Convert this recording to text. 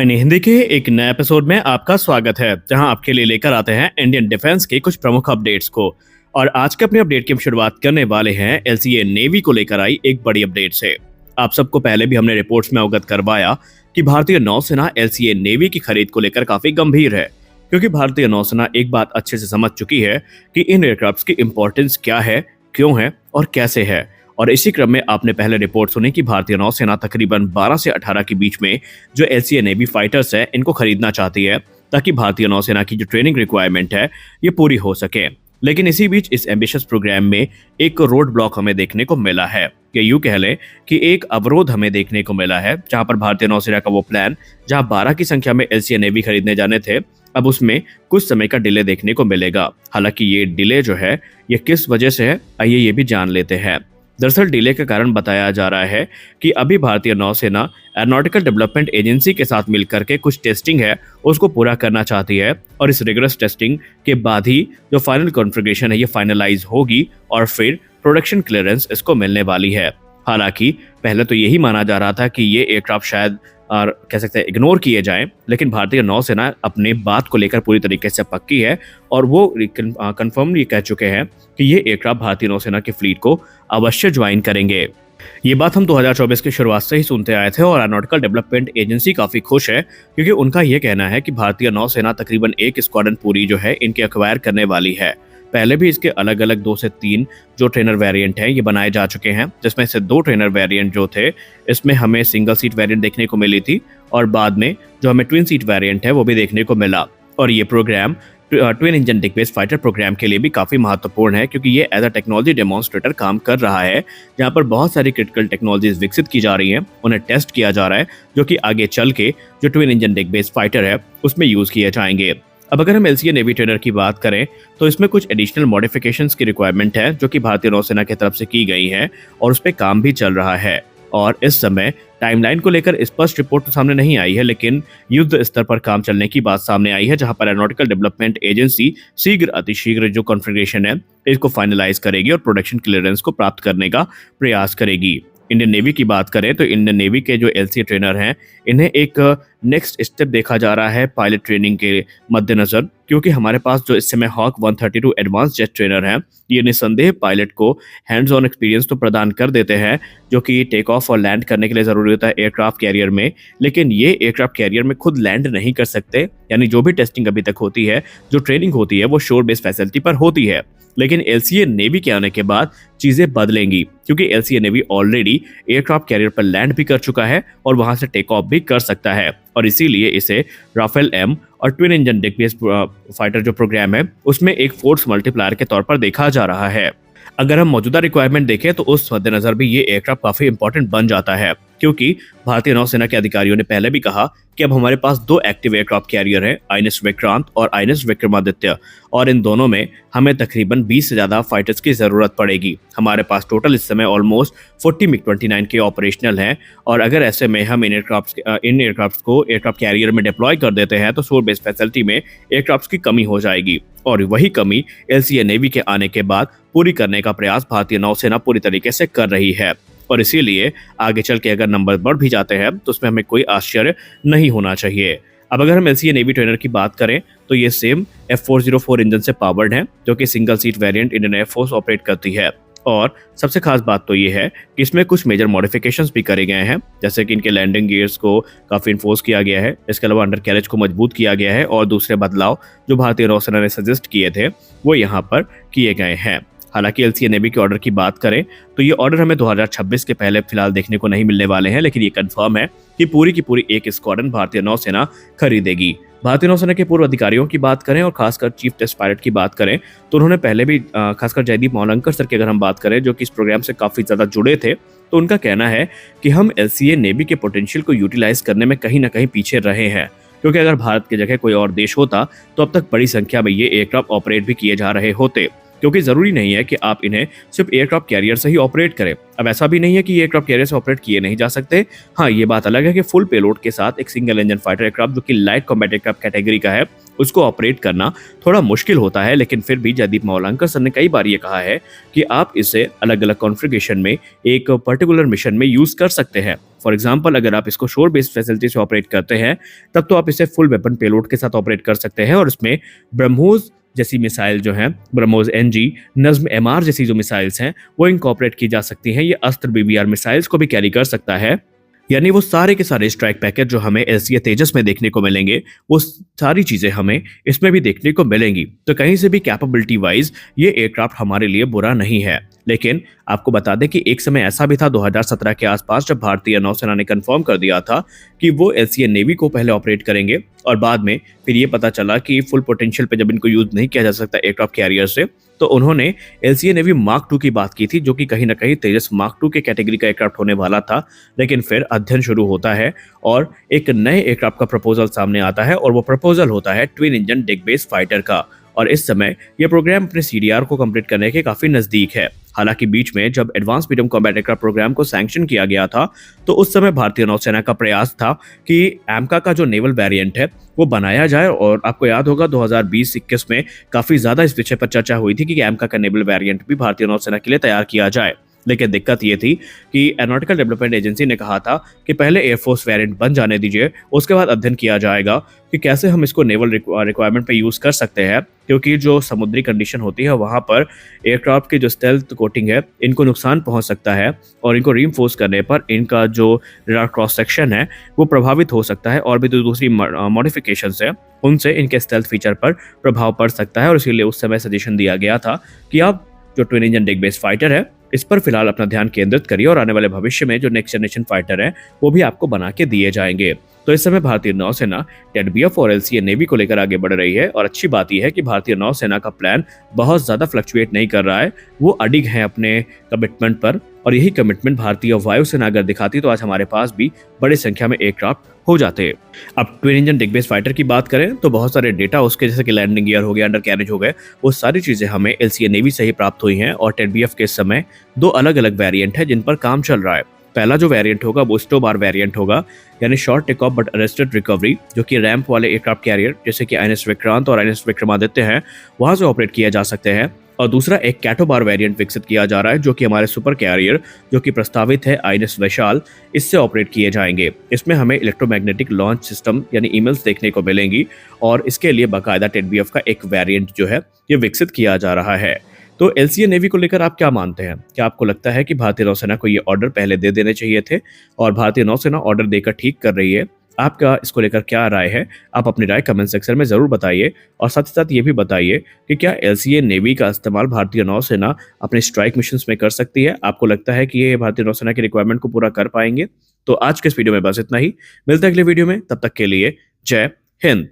इन हिंदी के एक नए एपिसोड में आपका स्वागत है, जहां आपके लिए लेकर आते हैं इंडियन डिफेंस के कुछ प्रमुख अपडेट्स को। और आज के अपने अपडेट की हम शुरुआत करने वाले हैं एलसीए नेवी को लेकर आई एक बड़ी अपडेट से। आप सबको पहले भी हमने रिपोर्ट्स में अवगत करवाया कि भारतीय नौसेना एलसीए नेवी की खरीद को लेकर काफी गंभीर है, क्योंकि भारतीय नौसेना एक बात अच्छे से समझ चुकी है कि इन एयरक्राफ्ट की इंपॉर्टेंस क्या है, क्यों है और कैसे है। और इसी क्रम में आपने पहले रिपोर्ट सुनी कि भारतीय नौसेना तकरीबन 12 से 18 के बीच में जो एलसीए नेवी फाइटर्स है इनको खरीदना चाहती है, ताकि भारतीय नौसेना की जो ट्रेनिंग रिक्वायरमेंट है ये पूरी हो सके। लेकिन इसी बीच इस एम्बिशियस प्रोग्राम में एक रोड ब्लॉक हमें देखने को मिला है, या यूं कह लें कि एक अवरोध हमें देखने को मिला है, जहां पर भारतीय नौसेना का वो प्लान जहां 12 की संख्या में एलसीए नेवी खरीदने जाने थे, अब उसमें कुछ समय का डिले देखने को मिलेगा। हालांकि ये डिले जो है ये किस वजह से है, आइए ये भी जान लेते हैं। दरअसल डिले का कारण बताया जा रहा है कि अभी भारतीय नौसेना एरोनॉटिकल डेवलपमेंट एजेंसी के साथ मिलकर के कुछ टेस्टिंग है उसको पूरा करना चाहती है, और इस रिगरस टेस्टिंग के बाद ही जो फाइनल कॉन्फ़िगरेशन है ये फाइनलाइज होगी और फिर प्रोडक्शन क्लियरेंस इसको मिलने वाली है। हालांकि पहले तो यही माना जा रहा था कि ये एयरक्राफ्ट शायद और कह सकते हैं इग्नोर किए जाएं, लेकिन भारतीय नौसेना अपने बात को लेकर पूरी तरीके से पक्की है और वो कंफर्म ये कह चुके हैं कि ये एयरक्राफ्ट भारतीय नौसेना की फ्लीट को अवश्य ज्वाइन करेंगे। ये बात हम 2024 की शुरुआत से ही सुनते आए थे और एरोनॉटिकल डेवलपमेंट एजेंसी काफी खुश है, क्योंकि उनका ये कहना है कि भारतीय नौसेना तकरीबन एक स्क्वाड्रन पूरी जो है इनके एक्वायर करने वाली है। पहले भी इसके अलग अलग 2 से 3 जो ट्रेनर वेरिएंट हैं ये बनाए जा चुके हैं, जिसमें से 2 ट्रेनर वेरिएंट जो थे इसमें हमें सिंगल सीट वेरिएंट देखने को मिली थी, और बाद में जो हमें ट्विन सीट वेरिएंट है वो भी देखने को मिला। और ये program twin engine deck based fighter program के लिए भी काफी महत्वपूर्ण है, क्योंकि ये एज अ टेक्नोलॉजी डेमोन्स्ट्रेटर काम कर रहा है, जहां पर बहुत सारी क्रिटिकल टेक्नोलॉजीज विकसित की जा रही हैं, उन्हें टेस्ट किया जा रहा है, जो कि आगे चल के जो twin engine deck based fighter है उसमें यूज किए जाएंगे। अब अगर हम एलसीए नेवी ट्रेनर की बात करें तो इसमें कुछ एडिशनल मॉडिफिकेशंस की रिक्वायरमेंट है, जो कि भारतीय नौसेना की तरफ से की गई है और उस पर काम भी चल रहा है। और इस समय टाइमलाइन को लेकर स्पष्ट रिपोर्ट तो सामने नहीं आई है, लेकिन युद्ध स्तर पर काम चलने की बात सामने आई है, जहां पर एरोनॉटिकल डेवलपमेंट एजेंसी शीघ्र अतिशीघ्र जो कॉन्फ़िगरेशन है इसको फाइनलाइज करेगी और प्रोडक्शन क्लियरेंस को प्राप्त करने का प्रयास करेगी। इंडियन नेवी की बात करें तो इंडियन नेवी के जो एलसीए ट्रेनर हैं इन्हें एक नेक्स्ट स्टेप देखा जा रहा है पायलट ट्रेनिंग के मद्देनजर, क्योंकि हमारे पास जो इस समय हॉक 132 एडवांस जेट ट्रेनर हैं ये निसंदेह पायलट को हैंड्स ऑन एक्सपीरियंस तो प्रदान कर देते हैं, जो कि टेक ऑफ और लैंड करने के लिए ज़रूरी होता है एयरक्राफ्ट कैरियर में। लेकिन ये एयरक्राफ्ट कैरियर में खुद लैंड नहीं कर सकते, यानी जो भी टेस्टिंग अभी तक होती है, जो ट्रेनिंग होती है वो शोर बेस्ड फैसिलिटी पर होती है। लेकिन एलसीए नेवी के आने के बाद चीजें बदलेंगी, क्योंकि LCA navy already aircraft carrier पर लैंड भी कर चुका है और वहां से टेक ऑफ भी कर सकता है, और इसीलिए इसे राफेल एम और twin engine deck based fighter जो प्रोग्राम है उसमें एक फोर्स मल्टीप्लायर के तौर पर देखा जा रहा है। अगर हम मौजूदा रिक्वायरमेंट देखें तो उस मद्देनजर भी ये एयरक्राफ्ट काफी इंपॉर्टेंट बन जाता है, क्योंकि भारतीय नौसेना के अधिकारियों ने पहले भी कहा कि अब हमारे पास 2 एक्टिव एयरक्राफ्ट कैरियर हैं, आईएनएस विक्रांत और आईएनएस विक्रमादित्य, और इन दोनों में हमें तकरीबन 20 से ज्यादा फाइटर्स की जरूरत पड़ेगी। हमारे पास टोटल इस समय ऑलमोस्ट 40 मिग-29 के ऑपरेशनल हैं, और अगर ऐसे में हम इन एयरक्राफ्ट को एयरक्राफ्ट कैरियर में डिप्लॉय कर देते हैं तो शोर बेस्ड फैसिलिटी में एयरक्राफ्ट की कमी हो जाएगी, और वही कमी एलसीए नेवी के आने के बाद पूरी करने का प्रयास भारतीय नौसेना पूरी तरीके से कर रही है। और इसीलिए आगे चल के अगर नंबर बढ़ भी जाते हैं तो उसमें हमें कोई आश्चर्य नहीं होना चाहिए। अब अगर हम एलसीए नेवी ट्रेनर की बात करें तो ये सेम F404 इंजन से पावर्ड है, जो कि single seat variant Indian air force operate करती है। और सबसे खास बात तो ये है कि इसमें कुछ मेजर मॉडिफिकेशंस भी करे गए हैं, जैसे कि इनके लैंडिंग गियर्स को काफी इन्फोर्स किया गया है, इसके अलावा अंडर कैरेज को मजबूत किया गया है, और दूसरे बदलाव जो भारतीय नौसेना ने सजेस्ट किए थे वो यहाँ पर किए गए हैं। हालांकि एलसीए नेवी के ऑर्डर की बात करें तो ये ऑर्डर हमें 2026 के पहले फिलहाल देखने को नहीं मिलने वाले हैं, लेकिन ये कंफर्म है कि पूरी की पूरी एक स्क्वाड्रन भारतीय नौसेना खरीदेगी। भारतीय नौसेना के पूर्व अधिकारियों की बात करें और खासकर चीफ टेस्ट पायलट की बात करें तो उन्होंने पहले भी खासकर जयदीप मौलंकर सर की अगर हम बात करें, जो कि इस प्रोग्राम से काफी ज्यादा जुड़े थे, तो उनका कहना है कि हम एलसीए नेवी के पोटेंशियल को यूटिलाइज करने में कहीं ना कहीं पीछे रहे हैं, क्योंकि अगर भारत की जगह कोई और देश होता तो अब तक बड़ी संख्या में ये एयरक्राफ्ट ऑपरेट भी किए जा रहे होते। क्योंकि जरूरी नहीं है कि आप इन्हें सिर्फ एयरक्राफ्ट कैरियर से ही ऑपरेट करें। अब ऐसा भी नहीं है कि ये एयरक्राफ्ट कैरियर से ऑपरेट किए नहीं जा सकते। हाँ, ये बात अलग है कि फुल पेलोड के साथ एक सिंगल इंजन फाइटर एयरक्राफ्ट जो कि लाइट कॉम्बैट एयरक्राफ्ट कैटेगरी का है, उसको ऑपरेट करना थोड़ा मुश्किल होता है। लेकिन फिर भी जयदीप मौलांकर सर ने कई बार ये कहा है कि आप इसे अलग अलग कॉन्फ़िगरेशन में एक पर्टिकुलर मिशन में यूज कर सकते हैं। फॉर एग्जाम्पल, अगर आप इसको शोर बेस्ड फैसिलिटी से ऑपरेट करते हैं, तब तो आप इसे फुल वेपन पेलोड के साथ ऑपरेट कर सकते हैं और इसमें ब्रह्मोस जैसी मिसाइल जो हैं, ब्रह्मोस एनजी, नज्म एमआर जैसी जो मिसाइल्स हैं, वो इनकॉर्पोरेट की जा सकती हैं। ये अस्त्र बीबीआर मिसाइल्स को भी कैरी कर सकता है। यानी वो सारे के सारे स्ट्राइक पैकेज जो हमें एलसीए तेजस में देखने को मिलेंगे, वो सारी चीजें हमें इसमें भी देखने को मिलेंगी। तो कहीं से भी कैपेबिलिटी वाइज ये एयरक्राफ्ट हमारे लिए बुरा नहीं है। लेकिन आपको बता दें कि एक समय ऐसा भी था 2017 के आसपास, जब भारतीय नौसेना ने कंफर्म कर दिया था कि वो एलसीए नेवी को पहले ऑपरेट करेंगे और बाद में फिर ये पता चला कि फुल पोटेंशियल पे जब इनको यूज नहीं किया जा सकता एयरक्राफ्ट कैरियर से, तो उन्होंने एलसीए नेवी मार्क 2 की बात की थी, जो कि कहीं ना कहीं तेजस मार्क 2 के कैटेगरी का एयरक्राफ्ट होने वाला था। लेकिन फिर अध्ययन शुरू होता है और एक नए एयरक्राफ्ट का प्रपोजल सामने आता है और वो प्रपोजल होता है ट्विन इंजन डिग बेस फाइटर का। और इस समय यह प्रोग्राम अपने सीडीआर को कंप्लीट करने के काफी नजदीक है। हालांकि बीच में जब advance medium combat aircraft program को सैंक्शन किया गया था, तो उस समय भारतीय नौसेना का प्रयास था कि एमका का जो नेवल वेरिएंट है वो बनाया जाए। और आपको याद होगा 2020-21 में काफी ज्यादा इस विषय पर चर्चा हुई थी कि एमका का नेवल वेरिएंट भी भारतीय नौसेना के लिए तैयार किया जाए। लेकिन दिक्कत ये थी कि एरोनॉटिकल डेवलपमेंट एजेंसी ने कहा था कि पहले एयरफोर्स वेरिएंट बन जाने दीजिए, उसके बाद अध्ययन किया जाएगा कि कैसे हम इसको नेवल रिक्वायरमेंट पे यूज कर सकते हैं। क्योंकि जो समुद्री कंडीशन होती है वहां पर एयरक्राफ्ट की जो स्टेल्थ कोटिंग है, इनको नुकसान पहुंच सकता है और इनको रीइंफोर्स करने पर इनका जो क्रॉस सेक्शन है वो प्रभावित हो सकता है और भी जो दूसरी मॉडिफिकेशंस है उनसे इनके स्टेल्थ फीचर पर प्रभाव पड़ सकता है। और इसीलिए उस समय सजेशन दिया गया था कि आप जो ट्विन इंजन डिग बेस फाइटर है, इस पर फिलहाल अपना ध्यान केंद्रित करिए और आने वाले भविष्य में जो नेक्स्ट जनरेशन फाइटर है वो भी आपको बना के दिए जाएंगे। तो इस समय भारतीय नौसेना टेडबीएफ और एलसीए नेवी को लेकर आगे बढ़ रही है और अच्छी बात यह है कि भारतीय नौसेना का प्लान बहुत ज्यादा फ्लक्चुएट नहीं कर रहा है, वो अडिग है अपने कमिटमेंट पर। और यही कमिटमेंट भारतीय वायुसेना अगर दिखाती तो आज हमारे पास भी बड़ी संख्या में एयरक्राफ्ट हो जाते। अब ट्विन इंजन डिग बेस फाइटर की बात करें तो बहुत सारे डेटा उसके, जैसे कि लैंडिंग गियर हो गया, अंडर कैरेज हो गए, वो सारी चीजें हमें एलसीए नेवी से ही प्राप्त हुई हैं। और टेडबीएफ के समय दो अलग अलग वेरिएंट है जिन पर काम चल रहा है। पहला जो वेरिएंट होगा वो स्टोबार वेरिएंट होगा, यानी short take off but arrested recovery, जो कि रैंप वाले एयरक्राफ्ट कैरियर जैसे कि आईएनएस विक्रांत और आईएनएस विक्रमादित्य हैं वहां से ऑपरेट किए जा सकते हैं। और दूसरा एक कैटोबार वेरिएंट विकसित किया जा रहा है, जो कि हमारे सुपर कैरियर जो कि प्रस्तावित है आईएनएस वैशाल, इससे ऑपरेट किए जाएंगे। इसमें हमें इलेक्ट्रोमैग्नेटिक लॉन्च सिस्टम यानी ईमेल्स देखने को मिलेंगी और इसके लिए बाकायदा टेडबीएफ का एक वेरिएंट जो है ये विकसित किया जा रहा है। तो एलसीए नेवी को लेकर आप क्या मानते हैं? क्या आपको लगता है कि भारतीय नौसेना को ये ऑर्डर पहले दे देने चाहिए थे और भारतीय नौसेना ऑर्डर देकर ठीक कर रही है? आपका इसको लेकर क्या राय है? आप अपनी राय कमेंट सेक्शन में जरूर बताइए और साथ ही साथ ये भी बताइए कि क्या एलसीए नेवी का इस्तेमाल भारतीय नौसेना अपने स्ट्राइक मिशंस में कर सकती है? आपको लगता है कि ये भारतीय नौसेना की रिक्वायरमेंट को पूरा कर पाएंगे? तो आज के इस वीडियो में बस इतना ही, मिलते हैं अगले वीडियो में, तब तक के लिए जय हिंद।